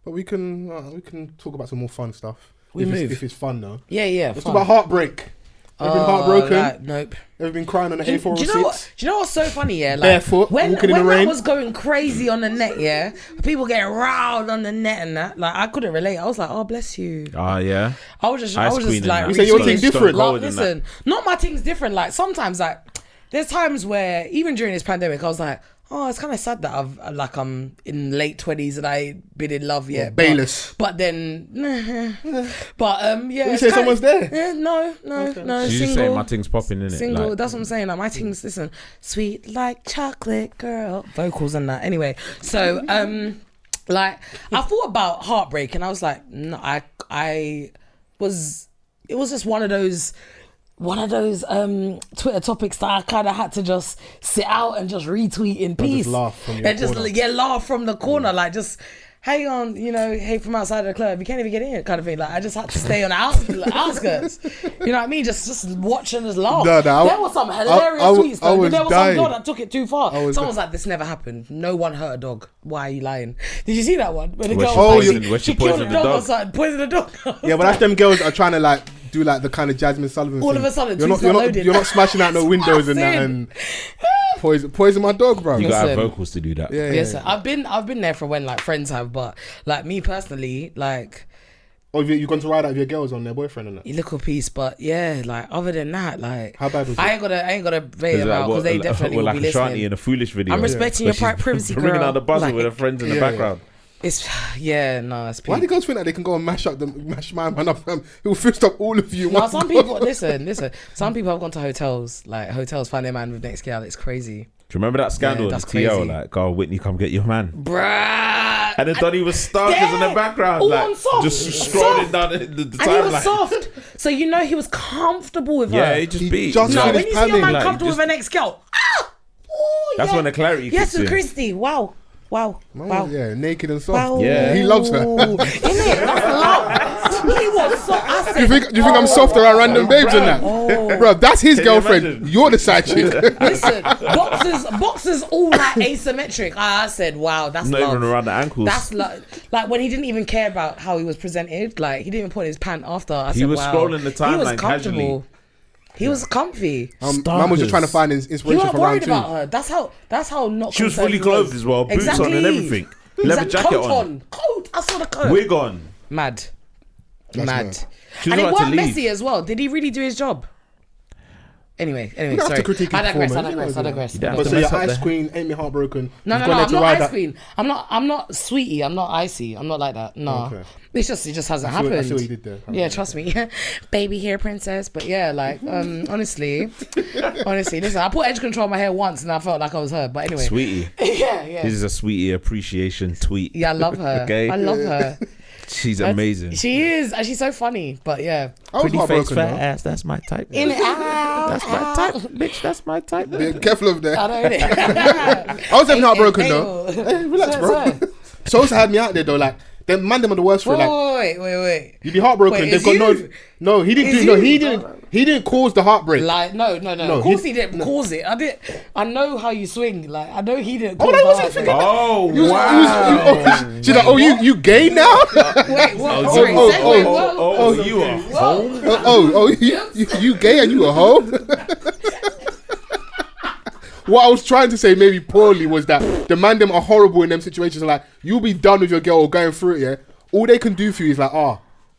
But we can talk about some more fun stuff. If it's fun though. Yeah. Let's talk about Heartbreak. Ever been heartbroken? Nope. Ever been crying on the A4 Do you know what's so funny? Yeah, like barefoot, walking in the rain. When that was going crazy on the net, yeah, people getting riled on the net and that. Like I couldn't relate. I was like, oh bless you. Yeah. I was just like, you say your thing's different. Like, listen, not my thing's different. Like sometimes, like there's times where even during this pandemic, I was like, oh, it's kind of sad that I'm in late 20s and I ain't been in love yet. Bayless. But then, yeah. You say someone's there? Yeah, no. You Single. say my thing's popping in it. Single. Like, that's what I'm saying. Like my thing's, listen, sweet like chocolate, girl. Vocals and that. Anyway, so like I thought about Heartbreak and I was like, no, it was just one of those Twitter topics that I kind of had to just sit out and just retweet in peace. Just laugh from your and corner. just laugh from the corner, like just hang on, hey, from outside of the club, you can't even get in, kind of thing. Like I just had to stay on the outskirts. You know what I mean? Just watch and just laugh. No, there was some hilarious tweets though. But there was some girl that took it too far. Someone was like, "This never happened. No one hurt a dog. Why are you lying?" Did you see that one? Where the girl she killed a dog or something, poisoned a dog. Yeah, but that's them girls are trying to like do like the kind of Jasmine Sullivan all thing. Of a sudden, you're not smashing out no windows and that and poison my dog, bro. You gotta have vocals to do that. Yes, I've been there for when like friends have, but like me personally, like. Oh, you've gone to ride out with your girls on their boyfriend and that? A little piece, but yeah, like other than that, like how bad was it? I ain't gonna bait them out because they definitely will be listening. Ashanti in a Foolish video. I'm respecting your privacy, girl. Ringing out the buzzer with her friends in the background. It's it's peak. Why do girls think that they can go and mash my man up? He'll fist up all of you. No, some people listen. Some people have gone to hotels, find their man with next girl. It's crazy. Do you remember that scandal in the TL? Like, oh, Whitney, come get your man. Bruh. And then Donnie was starkers in the background, like just scrolling down the timeline. And he was soft. So he was comfortable with her. Yeah, he just beat. When you see your man comfortable with an ex-girl, that's when the clarity kicks in. Yes, Christy. Wow. Yeah, naked and soft. Wow. Yeah, he loves her. Isn't it? That's love. He was so. Do you think I'm soft around random babes and that? Bro, that's his girlfriend. Imagine? You're the side chick. Listen, boxers all like asymmetric. I said, wow, that's not love. Even around the ankles. That's like when he didn't even care about how he was presented. Like he didn't even put his pant after. I he said, was wow. Scrolling the timeline. He was comfortable. He was comfy. Man was just trying to find inspiration. You weren't for worried round two. about her. That's how not. She was fully clothed as well, boots on and everything. Leather jacket on. Coat. I saw the coat. Wig on. Mad. She And it wasn't messy as well. Did he really do his job? Anyway, sorry. I digress. But so you're Ice Queen, ain't me heartbroken. No, I'm not Ice Queen. I'm not sweetie. I'm not icy. I'm not like that. No, okay. It just hasn't happened. I see what you did there. Yeah, trust me. Baby hair princess. But yeah, like honestly, listen. I put edge control on my hair once and I felt like I was her. But anyway, sweetie. yeah. This is a sweetie appreciation tweet. Yeah, I love her. Okay, I love her. She's amazing. She is, and she's so funny. But yeah, pretty face, fat ass. That's my type. That's my type, bitch. That's my type. Be careful of that. I know it. I was definitely heartbroken though. Hey, relax, bro. Sosa had me out there though. Like them man, them are the worst for it. Like, wait. You'd be heartbroken. They've got no. He didn't do. No, he didn't. He didn't cause the heartbreak. Like no. Of course he didn't cause it. I know how you swing. Like I know he didn't. Oh wow. She's like, oh, you gay now? Wait, what? Sorry. You a hoe? You gay and you a hoe? What I was trying to say, maybe poorly, was that the man them are horrible in them situations. Like you'll be done with your girl or going through it. Yeah, all they can do for you is like,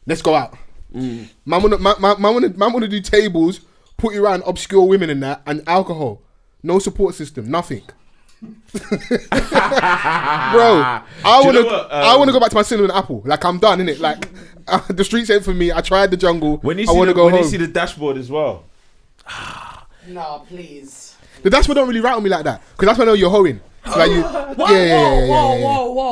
let's go out. Man wanna do tables, put you around obscure women and that, and alcohol. No support system, nothing. Bro, I wanna go back to my cinnamon apple. Like I'm done, innit? Like the streets ain't for me. I tried the jungle. When you see the dashboard as well. No, please. The dashboard don't really rattle me like that, because that's when I know you're hoeing. Like you, whoa.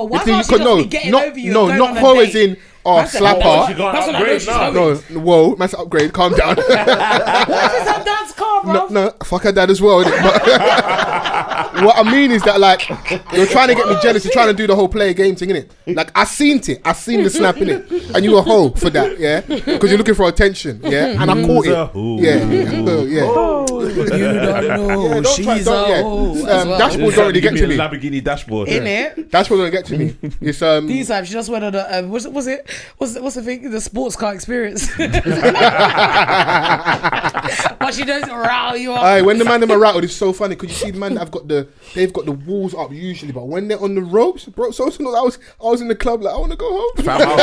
Why can't she just be getting over you? No, not hoe as in slapper. That's what I know. No, whoa, that's upgrade. Calm down. What is her dad's car, bro? No, fuck her dad as well. But what I mean is that like you're trying to get me jealous. You're trying to do the whole play game thing, innit? Like I seen the snap in it, and you a hoe for that, yeah? Because you're looking for attention, yeah? And I caught it, yeah. You don't know. Yeah, don't She's try- don't- yeah. a hoe. as well. Dashboard don't really Give get to me. Lamborghini dashboard. In it. Dashboard don't get to me. It's These times she just went on a what's the thing? The sports car experience. But she doesn't rile you up. Aye, when the man them are rattled, it's so funny because you see the man that they've got the walls up usually, but when they're on the ropes, bro. So I was in the club like I want to go home. Fam, bro.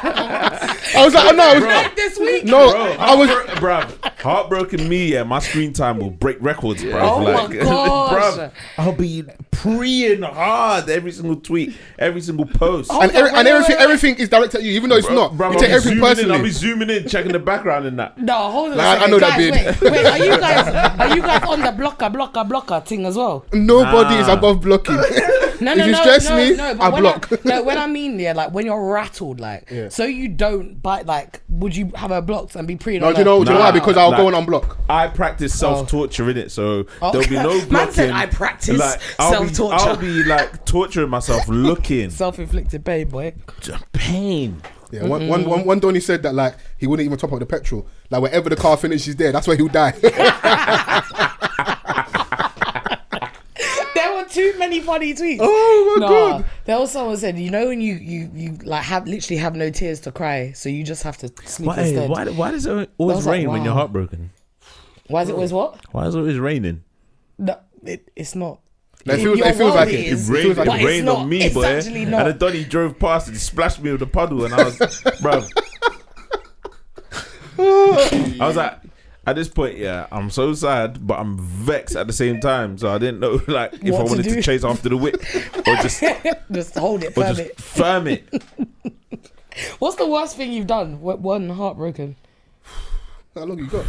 I was like, oh, no, I was Like this week. no, Bro, I was. bruv, heartbroken me, yeah, my screen time will break records, bruv. Oh my like, gosh. bruv, I'll be preying hard every single tweet, every single post. Oh, And everything is directed at you, even though it's not. Bruv, You take everything I'll personally. be zooming in, checking the background and that. No, hold on. Nah, a second. I know that Guys, bit. Wait, are you guys on the blocker thing as well? Nobody is above blocking. No, If you stress me, but I when block. when I mean, yeah, like when you're rattled, like, so you don't bite, like, would you have her blocked and be pre? No, do you know why? Because I'll go and unblock. I practice self-torture in it, so there'll be no blocking. Man said I practice self-torture. I'll be like torturing myself, looking. Self-inflicted pain, boy. Pain. Yeah, one Donny said that like he wouldn't even top up the petrol. Like wherever the car finishes there, that's where he'll die. There were too many funny tweets. Oh my God. There was someone said, you know when you like literally have no tears to cry, so you just have to sleep instead. Why does it I always was like, rain when you're wow. heartbroken? Why is it always what? Why is it always raining? No, it's not. No, it In feels your like world it. it is. It feels like But it it's rained not. on me, It's boy. actually not. And the Donny drove past and splashed me with a puddle, and I was, bruv. I was like, at this point, yeah, I'm so sad, but I'm vexed at the same time. So I didn't know, like, if What I to wanted do. to chase after the whip or just Just hold it, firm it. firm it. What's the worst thing you've done? One heartbroken. How long you got?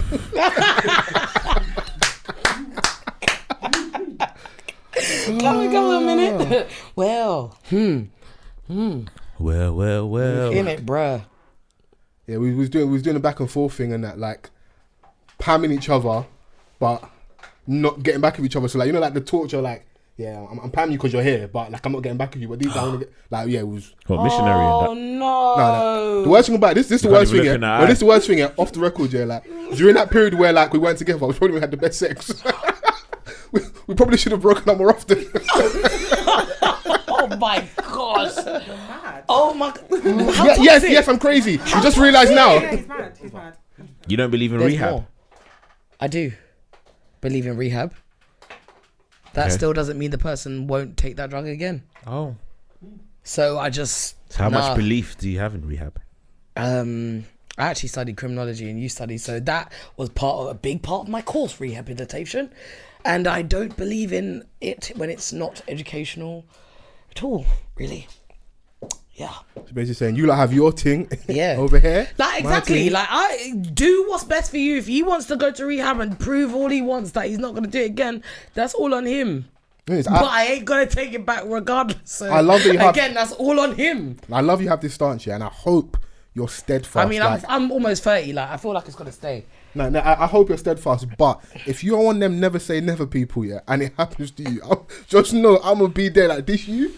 Come a minute. Well, Well. in it, bruh. Yeah, we was doing a back and forth thing and that, like pamming each other, but not getting back at each other. So like, you know, like the torture, like, yeah, I'm pamming you because you're here, but like I'm not getting back at you. But these I want to get, like, yeah, it was. What, missionary Oh and no. The worst thing about this is the You can't worst even thing. Yeah, look in the well, eye. this is the worst thing. Yeah, off the record, yeah, like during that period where like we weren't together, we probably had the best sex. we probably should have broken up more often. Oh my gosh. You're mad. Oh my. How Yeah, yes, toxic? yes, I'm crazy. You just realised now. Yeah, he's mad. He's mad. that. You don't believe in There's rehab? more. I do believe in rehab. That Okay. still doesn't mean the person won't take that drug again. Oh. So I just. So how nah. much belief do you have in rehab? I actually studied criminology and you studied, so that was a big part of my course, rehabilitation. And I don't believe in it when it's not educational at all, really. Yeah. She's basically saying you like have your thing Yeah. over here. Like, my exactly. thing. Like, I do what's best for you. If he wants to go to rehab and prove all he wants that he's not going to do it again, that's all on him. Yes, But I ain't going to take it back regardless. So, I love that you have- again, that's all on him. I love you have this stance, yeah, and I hope you're steadfast. I mean, like, I'm almost 30. Like, I feel like it's going to stay. No, I hope you're steadfast. But if you're one of them never say never people, yeah, and it happens to you, just know I'm gonna be there. Like this, you.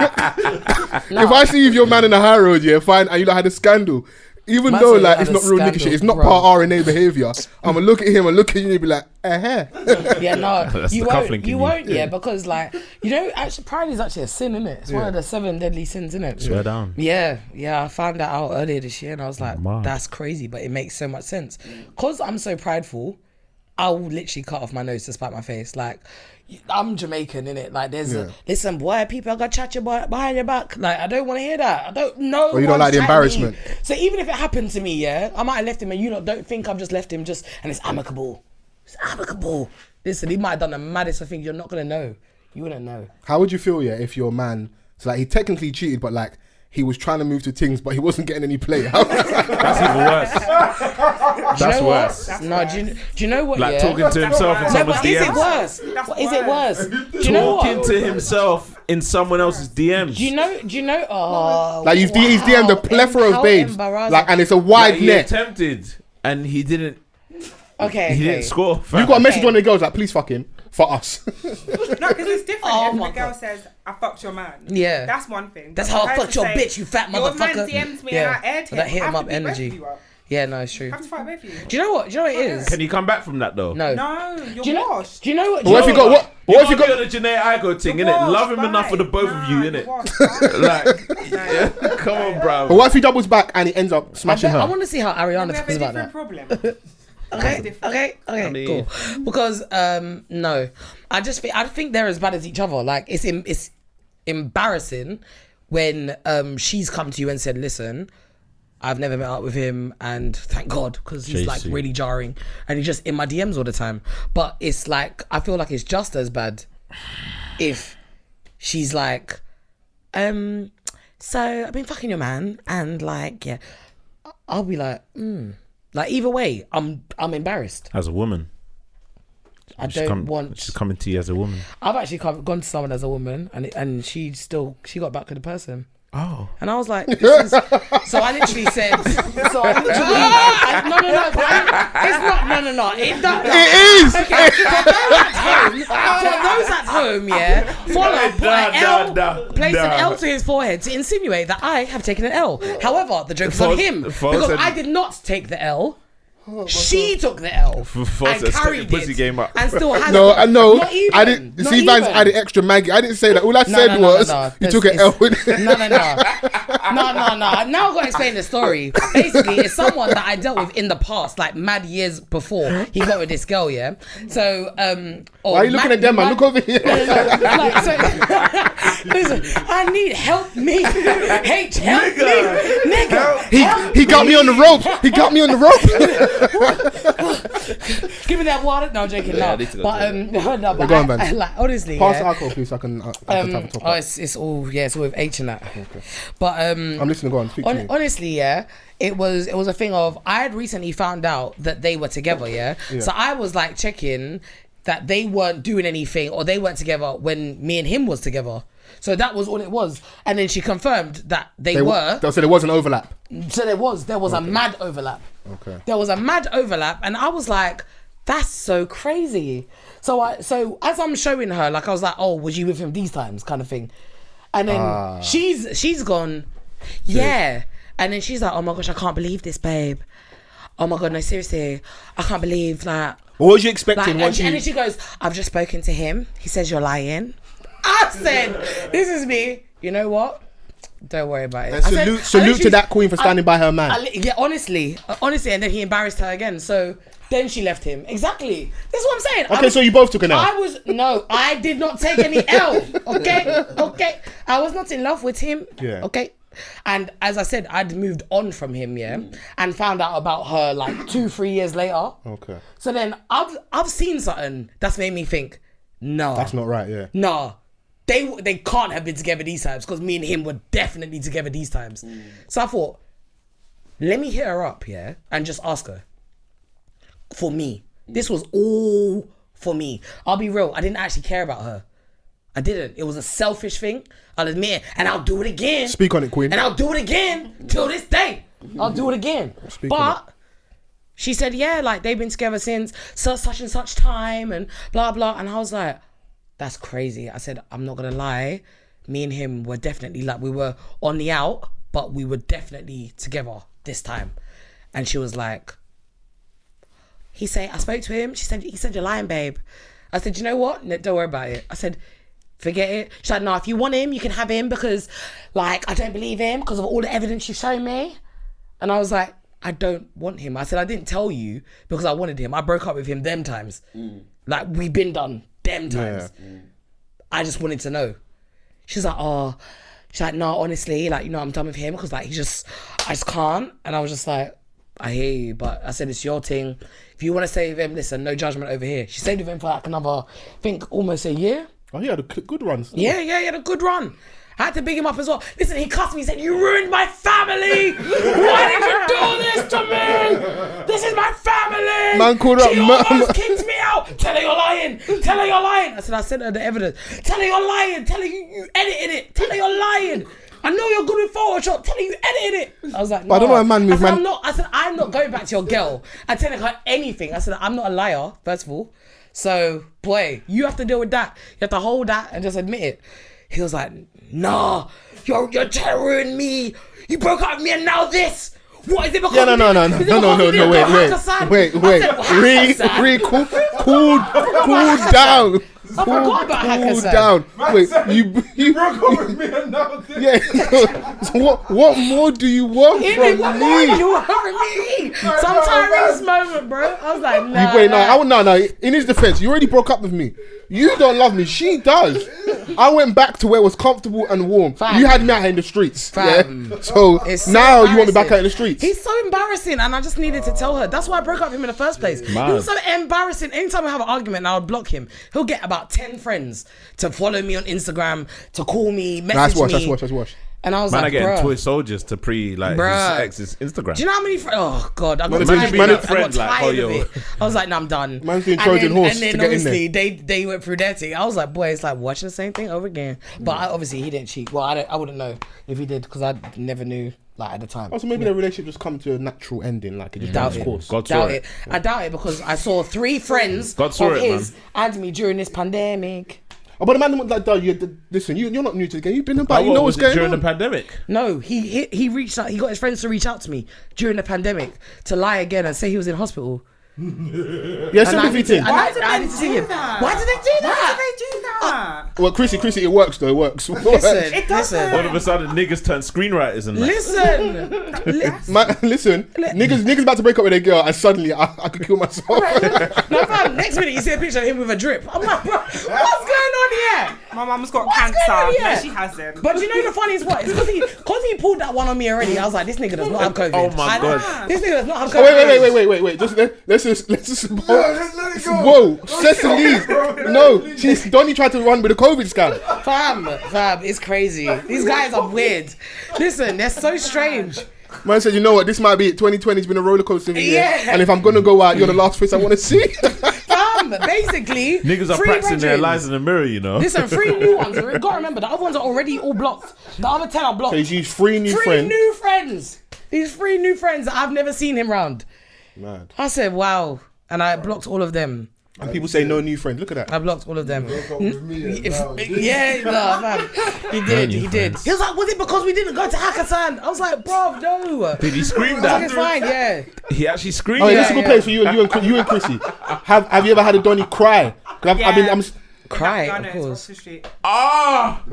If I see if your man in the high road, yeah, fine, and you like had a scandal, even Man though said like you it's had not a real nigga scandal, shit, it's not bro. part RNA behavior. I'm gonna look at him and look at you and be like, Yeah, no, That's you the won't. cufflink in You you. won't, yeah, because like you know, actually, pride is actually a sin, isn't it? It's one of the 7 deadly sins, isn't it? Swear down. Yeah, I found that out earlier this year, and I was like, Mad. that's crazy, but it makes so much sense. Cause I'm so prideful, I'll literally cut off my nose to spite my face. Like, I'm Jamaican, innit? Like, there's listen, boy, people are gonna chat you behind your back. Like, I don't want to hear that. I don't know. Or you don't like the embarrassment. So even if it happened to me, yeah, I might have left him, and you lot don't think I've just left him and it's amicable. It's amicable. Listen, he might have done the maddest of things. You're not gonna know. You wouldn't know. How would you feel, yeah, if your man, so like he technically cheated, but like he was trying to move to things, but he wasn't getting any play. That's even worse. Do you That's know worse. what? No, do you know what? Like yeah? talking to himself in No, someone's but is it DMs. worse? That's Is it worse? Do you know Talking what? to himself in someone else's DMs. Do you know? Oh, Like he's DM'd a plethora of How babes, embarrassing. like, and it's a wide Like, he net. attempted and he didn't. Okay. He didn't score. You got a message on the girls like, please fuck him for us. No, because it's different. Oh if my the girl God. says, I fucked your man. Yeah. That's one thing. That's But how for I her fucked to your say, bitch, you fat Your motherfucker. man DM'd me Yeah. and I aired him. That hit I him have up to beat both energy. of you up. Yeah, no, it's true. I have to fight both of you. Do you know what? Do you know what it is? Can you come back from that though? No. No, you're Do you know? washed. Do you know what? But what if you got what? You What if you got got? on the Janae Igo thing, You're innit? washed, Love him enough for the both of you, you're innit? washed, fine. Like, yeah, come on, bro. But what if he doubles back and he ends up smashing I her? want to see how We Ariana have a feels about different that. problem. Okay, okay, mean- cool. Because no, I think they're as bad as each other. Like it's embarrassing when she's come to you and said, "Listen, I've never met up with him, and thank God, because he's like JC. really jarring, and he's just in my DMs all the time." But it's like I feel like it's just as bad if she's like, so I've been fucking your man, and like, yeah, I'll be like, Like either way, I'm embarrassed. As a woman, I she's don't want. She's coming to you as a woman. I've actually gone to someone as a woman, and she got back with the person. Oh, And I was like, this is, so I literally said, no, it's not, It is. okay, for those at home, yeah, follow, put an L, place an L to his forehead to insinuate that I have taken an L. However, the joke is on Fols- him, Fols because said- I did not take the L. She took the L Fols and said, "Step carried your pussy it game up." and still has No, it. I know. Not even, I didn't not see. Vans even. added extra Maggie. I didn't say that. All I said was you took an L with it. No. Now I've got to explain the story. Basically, it's someone that I dealt with in the past, like mad years before he got with this girl, yeah? So, Why are you looking at them, man? Look over here. Listen, I need help me. Help me. Nigga. He got me on the rope. He got me on the rope. Give me that water. No, I'm joking. No. I need to go But, no, but Go on, man. like, honestly, Pass the yeah. alcohol, please, so I can have a top. It's all it's all with H in that. But I'm listening. Go on. Speak to me. honestly, yeah, it was a thing of I had recently found out that they were together, yeah. So I was like checking that they weren't doing anything or they weren't together when me and him was together. So that was all it was, and then she confirmed that they were. So there was an overlap. So there was a mad overlap. Okay. There was a mad overlap, and I was like, "That's so crazy." So as I'm showing her, like I was like, "Oh, was you with him these times?" kind of thing, and then she's gone, yeah, and then she's like, "Oh my gosh, I can't believe this, babe. Oh my god, no, seriously, I can't believe that." What was you expecting? Like, and then she goes, "I've just spoken to him. He says you're lying." I said, "This is me. You know what? Don't worry about it." Salute to that queen for standing by her man. Yeah, honestly, and then he embarrassed her again. So then she left him. Exactly. This is what I'm saying. Okay, so you both took an L. I did not take any L. Okay. I was not in love with him. Yeah. Okay. And as I said, I'd moved on from him, yeah, and found out about her like 2-3 years later. Okay. So then I've seen something that's made me think, no, That's not right. Yeah. nah, they can't have been together these times because me and him were definitely together these times. So I thought, let me hit her up, yeah, and just ask her. For me, this was all for me. I'll be real, I didn't actually care about her. I didn't. It was a selfish thing. I'll admit it, and I'll do it again. Speak on it, queen. And I'll do it again till this day. I'll do it again. Speak on But she said, yeah, like they've been together since such and such time and blah, blah. And I was like, that's crazy. I said, I'm not going to lie. Me and him were definitely like, we were on the out, but we were definitely together this time. And she was like, I spoke to him. He said, you're lying, babe. I said, you know what? No, don't worry about it. I said, forget it. She's like, no, if you want him, you can have him because like, I don't believe him because of all the evidence you've shown me. And I was like, I don't want him. I said, I didn't tell you because I wanted him. I broke up with him them times. Like, we've been done them times. Yeah. I just wanted to know. She's like, oh. She's like, no, honestly, like, you know, I'm done with him because, like, I just can't. And I was just like, I hear you, but I said, it's your thing. If you want to stay with him, listen, no judgment over here. She stayed with him for, like, another, I think, almost a year. Oh, he had a good run. Yeah, he had a good run. I had to big him up as well. Listen, he cussed me. He said, you ruined my family. Why did you do this to me? This is my family. Man called she up almost kicked me out. Tell her you're lying. Tell her you're lying. I said, I sent her the evidence. Tell her you're lying. Tell her you edited it. Tell her you're lying. I know you're good with Photoshop. Tell her you edited it. I was like, no. I don't know why man moves, I said, man. I'm not going back to your girl and telling her anything. I said, I'm not a liar, first of all. So, boy, you have to deal with that. You have to hold that and just admit it. He was like, nah, you're terroring me. You broke up with me and now this. What is it? Because Yeah, no, is it because we didn't go Hakkasan? wait. I said, Re, cool down. I forgot about Cool Hakkasan. down. Wait, you broke up with me and now yeah. So what more do you want What from more me? do you want from me? Some Tyrese moment, bro. I was like, nah. Wait, no. In his defense, you already broke up with me. You don't love me. She does. I went back to where it was comfortable and warm. Fam. You had me out here in the streets. Fam. Yeah? So It's so now you want me back embarrassing. out in the streets. He's so embarrassing, and I just needed to tell her. That's why I broke up with him in the first place. Mad. He was so embarrassing. Anytime I have an argument, I would block him. He'll get about 10 friends to follow me on Instagram, to call me, message me. Let's watch. And I was Man, I like, getting bruh. toy soldiers to his Bruh. ex's Instagram. Do you know how many friends? Oh God, I got Man, tired of man, it. I friend, got like, tired oh, of yo. it. I was like, no, I'm done. Man's doing And Trojan then- horse And then to get in obviously they went through their thing. I was like, boy, it's like watching the same thing over again. But obviously he didn't cheat. Well, I wouldn't know if he did because I never knew like at the time. Also, maybe the relationship just come to a natural ending, like it just Doubt runs it. course. God saw Doubt it. it. I doubt it because I saw 3 friends God saw of it, his and me during this pandemic. Oh, but the man like, listen, you're not new to the game. You've been about. How You know was what's it going during on. the pandemic? No, he reached out. He got his friends to reach out to me during the pandemic to lie again and say he was in hospital. Yeah, And I sympathy need to- thing. and Why I- did I they need to see do him. that? Why did they do that? Why did they do that? Well, Chrissy, it works though. It works. Listen, It doesn't. All of a sudden, niggas turn screenwriters and that. listen. Man, listen, niggas about to break up with a girl, and suddenly I could kill myself. No, fam, next minute you see a picture of him with a drip. I'm like, bro, what's going on here? My mum's got What's cancer. going on No, here? she hasn't. But you know the funniest part? It's because he pulled that one on me already. I was like, this nigga does not have COVID. Oh my God. This nigga does not have Oh, COVID. wait. Let's just. Whoa, Cecily. No, Donnie tried to run with a COVID scam. Fam, it's crazy. These guys are weird. Listen, they're so strange. Man said, you know what? This might be it. 2020's been a roller coaster of a year, Yeah. and if I'm gonna go out, you're the last face I want to see. Fam, basically, Niggas are 3 practicing their brethren. lies in the mirror, you know. Listen, 3 new ones. You gotta remember, the other ones are already all blocked. The other 10 are blocked. So he's used 3 new 3 friends. new friends. These 3 new friends that I've never seen him round. Mad. I said, wow. And I blocked all of them. And people say no new friends. Look at that. I blocked all of them. Yeah, No, man. He did. new He did. friends. He was like, was it because we didn't go to Hakkasan? I was like, bro, no. Did he scream I was like, that? it's fine, yeah. He actually screamed Oh, yeah, that. that's a good yeah. place for you and Chrissy. Have you ever had a Donnie cry? 'Cause I'm Cry, No, of it's course. Oxford Street. Ah!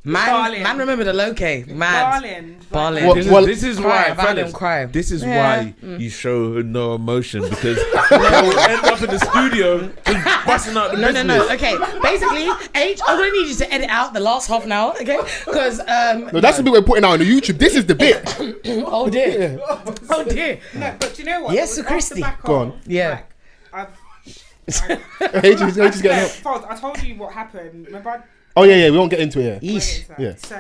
Man, remember the low-K. Mad. Balling. What- what- This is Cry, why, Valium, fellas, cry. this is Yeah. why you show no emotion because they will end up in the studio just busting out the No. business. Okay, basically, I'm gonna need you to edit out the last half an hour, okay? Because no, that's the bit we're putting out on the YouTube. This is the bit. oh dear, oh dear. No, but do you know what? Yes, It was so off the Christy. back Go of, on. Yeah. Like, H's getting up. Fols, I told you what happened. Remember? Oh yeah, we won't get into it. Yeesh. Yeah. So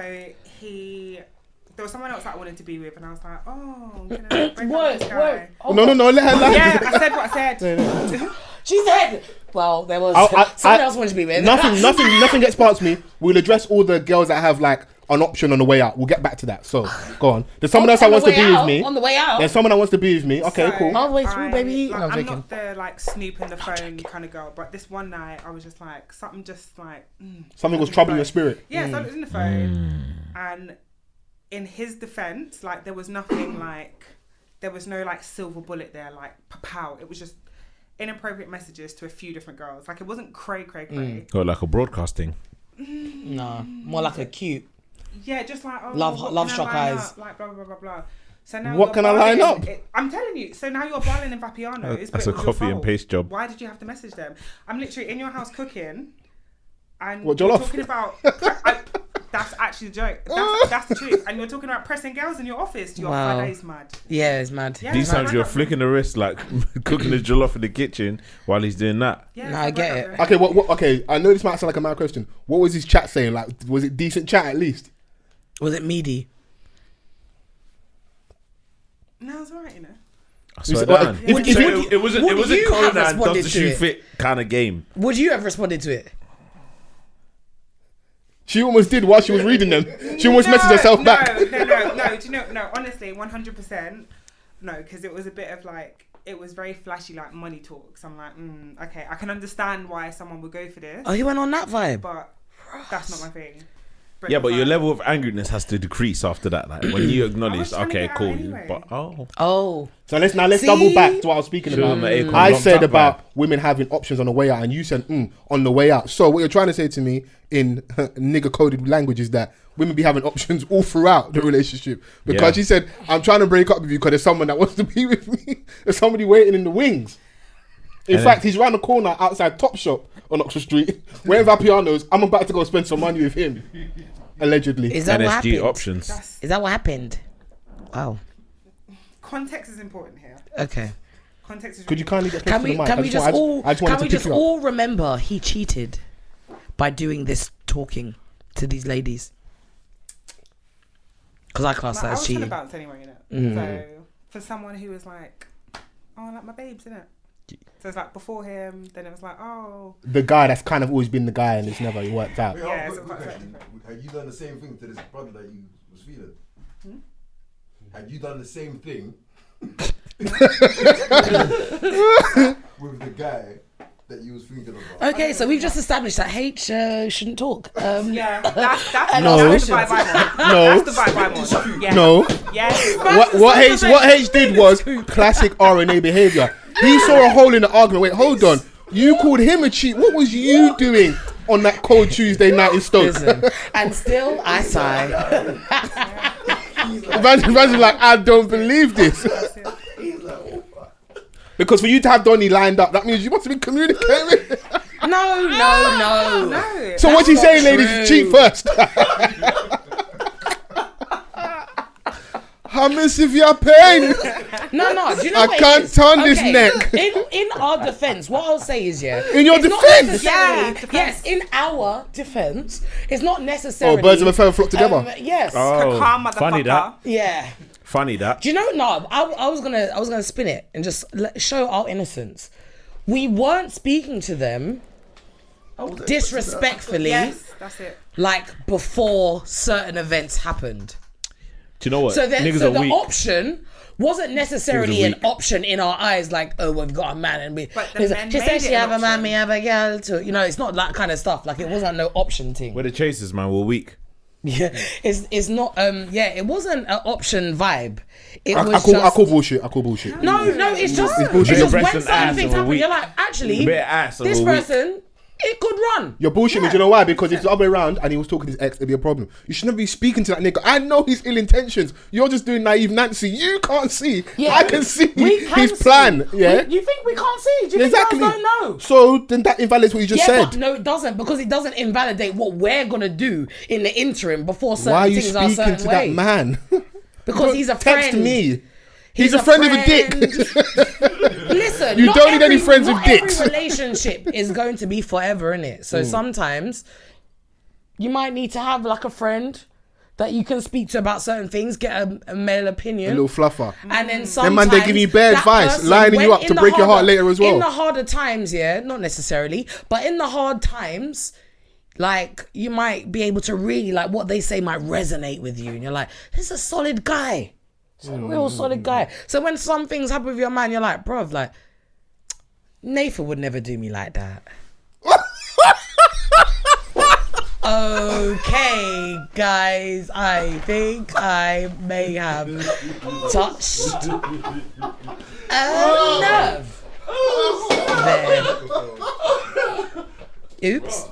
there was someone else that I wanted to be with, and I was like, oh, I'm gonna break up with What? this guy. No, let her laugh. Yeah, I said what I said. She said, well, there was I- someone else wanted to be with. Nothing gets past me. We'll address all the girls that have like an option on the way out. We'll get back to that. So go on. There's someone else that wants to be with me. On the way out. There's someone that wants to be with me. Okay, So, cool. All the way through, baby. Like, No, I'm I'm joking. not the like snoop in the phone kind of girl, but this one night I was just like something just like Something was troubling your spirit. Yeah, so I was in the phone, and in his defense, like there was nothing like there was no like silver bullet there, like pow. It was just inappropriate messages to a few different girls. Like it wasn't cray. Oh, like a broadcasting. No, more like a cute. Yeah, just like Love what can I shock line eyes. up? Like blah blah blah blah. So now What you're can I line balling- up? I'm telling you. So now you're balling in Vapiano. It's That's but a it was your copy and fault. paste job. Why did you have to message them? I'm literally in your house cooking, and What, you're jollof? talking about. That's actually the joke. That's the truth. And you're talking about pressing girls in your office. Your Wow. Friday's mad. Yeah, it's mad. Yeah. These so times I you're got- flicking the wrist like cooking the jollof in the kitchen while he's doing that. Yeah, No, so I get got it. the- Okay, what? Okay, I know this might sound like a mad question. What was his chat saying? Like, was it decent chat at least? Was it meaty? No, it's alright, you know. I swear Well, down. if- Would if- you- It wasn't would you have Conan does responded the to shoe it? fit kind of game. Would you have responded to it? She almost did while she was reading them. She almost messaged herself back. No. Do you know? No, honestly, 100%. No, because it was a bit of like, it was very flashy, like money talks. I'm like, okay, I can understand why someone would go for this, Oh, he went on that vibe. but that's not my thing. Break Yeah, the but your fire. level of angriness has to decrease after that. Like when you acknowledge, trying to okay, get out cool. anyway. But Oh. So let's See? double back to what I was speaking Show about. them the Akon I locked said up about vibe. women having options on the way out, and you said on the way out. So what you're trying to say to me in nigger coded language is that women be having options all throughout the relationship. Because Yeah. you said, I'm trying to break up with you because there's someone that wants to be with me. There's somebody waiting in the wings. In And fact, he's round the corner outside Topshop on Oxford Street, wearing Vapianos. I'm about to go spend some money with him. Allegedly. Is that what NSG happened? options. Is that what happened? Wow. Context is important here. Okay. Context is Could you really kindly get Can close to we the mic? can I we just just want- all I just wanted can to we pick just you up. all remember he cheated by doing this talking to these ladies? Because I class Like, that I as was trying to cheating. bounce anyway, innit? So for someone who was like, oh, I like my babes, innit? So it's like before him, then it was like, oh, The guy that's kind of always been the guy and it's never worked out. Wait, Yeah, hold so on, quick quite question. Had you done the same thing to this brother that you was feeling? Had you done the same thing with the guy that you was thinking about? Okay, so we've just established that H shouldn't talk. yeah, that's No. that's the vibe I'm on. No. That's the vibe I'm on. Yeah. No. Yeah. What H did was classic RNA behavior. He saw a hole in the argument. Wait, hold on. You called him a cheat. What was you doing on that cold Tuesday night in Stoke? Listen, and still I sigh. Imagine like, I don't believe this. Because for you to have Donny lined up, that means you must have been communicating. No. No. So what you not saying, ladies? true. Cheat first. How much of your pain? No. Do you know I what can't it is? turn this neck. In our defense, what I'll say is, In your it's not defense? necessarily- Yeah, defense. yes, in our defense, it's not necessarily. Oh, birds of a feather flock together. Yes. Oh, Calm funny motherfucker. that. Yeah. Funny that. Do you know? No, I was gonna spin it and just show our innocence. We weren't speaking to them disrespectfully, Yes, that's it. like before certain events happened. Do you know what? So Niggas so are the weak. option wasn't necessarily Niggas are an weak. option in our eyes, like, oh, we've got a man and we. But the men She made said it she an have a man, option. me have a girl too. You know, it's not that kind of stuff. Like, it wasn't no option thing. We're the chasers, man. We're weak. Yeah, it's not. It wasn't an option vibe. It I was call just. bullshit. I call bullshit. No, it's just. It's bullshit. just Breast when and certain ass things and we're happen, weak. you're like, actually, A bit of ass and this we're weak. person, it could run. You're bullshitting me. Do you know why? Because if it's the other way around and he was talking to his ex, it'd be a problem. You should never be speaking to that nigga. I know his ill intentions. You're just doing naive Nancy. You can't see. Yeah, I can see we can his see. plan. Yeah. You think we can't see? Do you Exactly. think guys don't know? So then that invalidates what you just Yeah, said. but no, it doesn't, because it doesn't invalidate what we're gonna do in the interim before certain Why are you things are a speaking certain to way. that man? Because he's a Text friend. me. He's a friend of a dick. Listen, You not don't need any friends with not dicks. Every relationship is going to be forever, innit? So sometimes you might need to have like a friend that you can speak to about certain things, get a male A opinion. little fluffer. And then Them sometimes man, they give you bad that advice, person, lining you when up to in the break your heart harder- later as well. In the harder times, yeah, not necessarily, but in the hard times, like, you might be able to really, like, what they say might resonate with you. And you're like, this is a solid guy. It's a real solid guy. So when some things happen with your man, you're like, bruv, like, Nathan would never do me like that. Okay, guys, I think I may have touched a nerve there. Oops.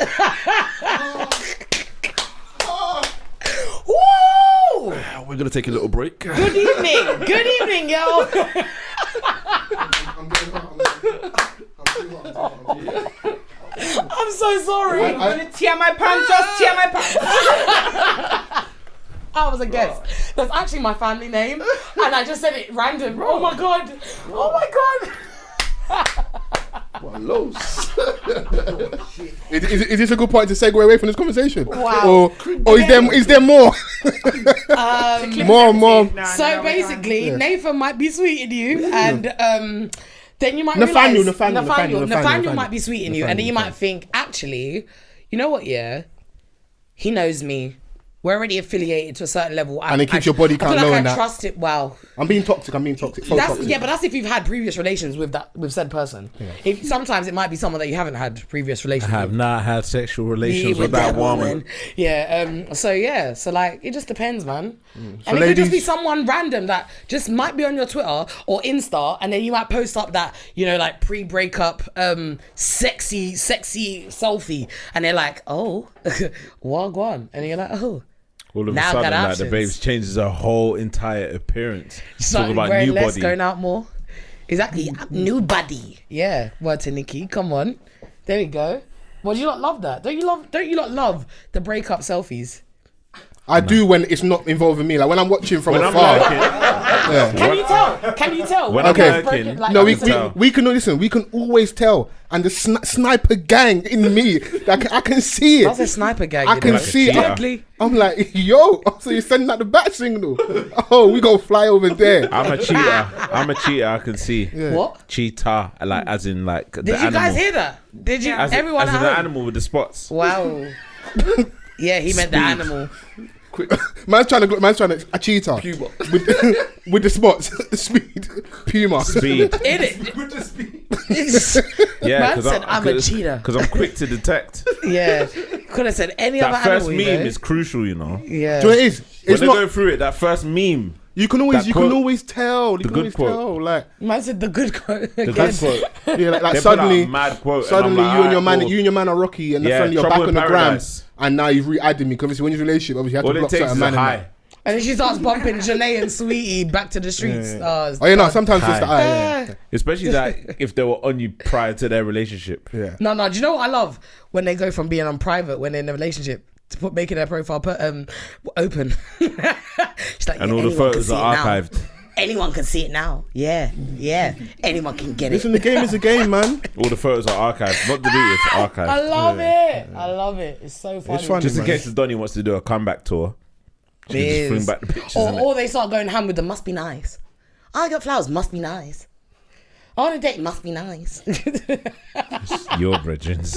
Woo! We're gonna take a little break. Good evening. Good evening, yo. I'm so sorry. I'm gonna tear my pants, just tear my pants. I was a guest. That's actually my family name, and I just said it random. Oh my god! Oh my god! Is this a good point to segue away from this conversation? Wow. Or is there more? More. So basically, Nathan might be sweeting you, and then you might Nathaniel realize might be sweeting you, and then you Nathaniel. might think, actually, you know what? Yeah, he knows me. We're already affiliated to a certain level. And it keeps your body count I feel low like and I that. trust it. Wow. I'm being toxic. So That's, toxic. yeah, but that's if you've had previous relations with said person. If sometimes it might be someone that you haven't had previous I relations have with. not had sexual relations with that woman. Yeah. So like it just depends, man. And So it could just be ladies- someone random that just might be on your Twitter or Insta, and then you might post up that like pre-breakup sexy selfie, and they're like, oh, wagwan, and you're like, oh. All of Now a I sudden, got like the options. babes changes her whole entire appearance. Starting Talk about wearing new less, body. going out more. Exactly, new body. Yeah, word to Nikki. Come on, there we go. Well, do you not love that? Don't you not love the breakup selfies? I do when it's not involving me. Like when I'm watching from When I'm afar. working, Yeah. Can you tell? When When I'm it's working, broken, like, No, listen, we can listen. We can always tell, and the sniper gang in me, I can see that's it. a sniper gag. I you can know? see it. Ugly. I'm like, yo, so you're sending out the bat signal? Oh, we gonna fly over there. I'm a cheater. I can see. What? Cheetah, like as in like the Did you animal. guys hear that? Did you? As Everyone in at the home? animal with the spots. Wow. Yeah, he meant the animal. Man's trying to a cheetah with the spots, speed, puma. Speed. In it. With the speed. Yeah, Man said, I'm a cheater. Because I'm quick to detect. Yeah. Could have said any other That first animal. meme you know? is crucial, you know. Yeah. Do you know what it is? When It's they not. go through it, that first meme, You can always quote, tell. You the can good always quote. tell. Like Man said the good quote. the again. good quote. yeah, like They suddenly, put out a mad quote. suddenly and I'm like, you and your man, alright, cool. you and your man are rocky, and Yeah, suddenly you're Trouble back on in the gram, Paradise. and now you've re-added me because obviously when you're in a relationship, obviously you have All to it block takes certain is a man. and high. that. And then she starts bumping Janae and Sweetie back to the streets. Oh yeah, no, sometimes just the High. eye. Yeah. Especially like if they were on you prior to their relationship. Yeah. No, do you know what I love? When they go from being on private when they're in a relationship to making their profile open. She's like, And all the anyone can photos see are it now. archived. Anyone can see it now. Yeah. Anyone can get Listen, it. the game is a game, man. All the photos are archived. Not deleted, archived. I love it. I love it. It's so funny. It's funny. Just in man. case Donnie wants to do a comeback tour. She can It just bring is. back the pictures. innit? Or they start going ham with the must be nice. I got flowers, must be nice. On a date, must be nice. Your brethrens.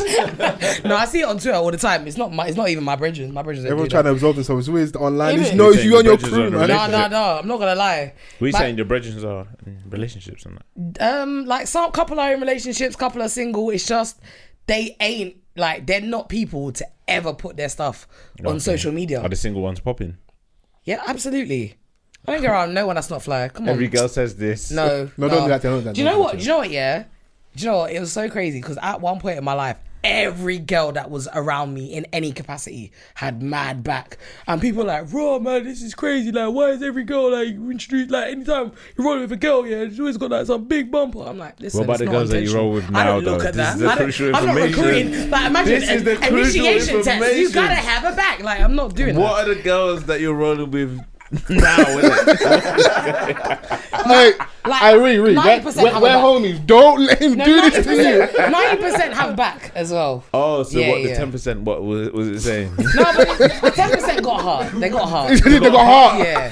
No, I see it on Twitter all the time. It's not even my brethren. My brethren. Everyone's trying to absorb themselves. It's always online. Innit? It's knows Saying you and your your brethren crew, are in a man. relationship. No. I'm not gonna lie. We My- saying your brethrens are in relationships and that. Like some couple are in relationships, couple are single. It's just they ain't like they're not people to ever put their stuff on Okay. social media. Are the single ones popping? Yeah, absolutely. I don't get around no one that's not fly. Come on. Every girl says this. No, No, don't do that. Don't do that. Do you know what? Do you know what? Yeah. Do you know what? It was so crazy because at one point in my life, every girl that was around me in any capacity had mad back, and people were like, "Raw man, this is crazy. Like, why is every girl like you introduce like anytime you're rolling with a girl, yeah, she's always got like some big bumper." I'm like, listen. What about it's the not girls that you intentional. roll with I now, don't look though? at This that. is the I don't- crucial I'm not information. recruiting. Like, imagine This is the an crucial initiation test. You information. gotta have a back. Like, I'm not doing that. What are the girls that you're rolling with now? innit? Hey, Like, I read. 90% have a We're back. homies. Don't let him do this to you. 90% have back as well. Oh, so Yeah, what the yeah. 10%? What was it saying? No, but the 10% got hard. They got hard. They got heart. Yeah.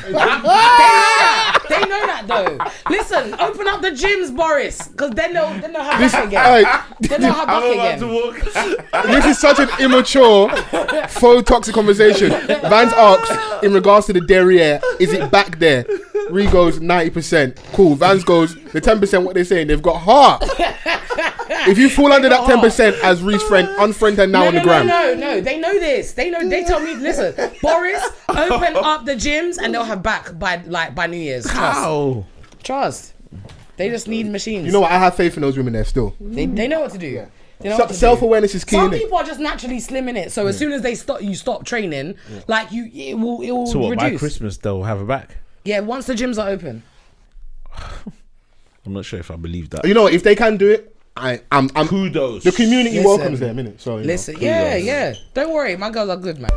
They know that though. Listen, open up the gyms, Boris, because then they'll have back again. Hey, Then they'll have back I'm about again. to walk. this is such an immature, faux toxic conversation. Vance asks in regards to the derriere, is it back there? Ree goes 90%. Cool. Vance goes the 10%. What they're saying, they've got heart. If you fall under that 10% as Ree's friend, unfriend her now on the gram. No. They know this. They know. They tell me, listen, Boris, open up the gyms and they'll have back by New Year's. Ow. Trust. They just need machines. You know what? I have faith in those women there still. They know what to do. They know what to do. Self-awareness is key, Some innit? people are just naturally slim in it. So as soon as you stop training, like it will So what? By reduce. Christmas they'll have her back. Yeah, once the gyms are open. I'm not sure if I believe that. You know what? If they can do it, I'm Kudos. the community Listen. welcomes them, innit? So you know. Listen, yeah. Don't worry, my girls are good, man.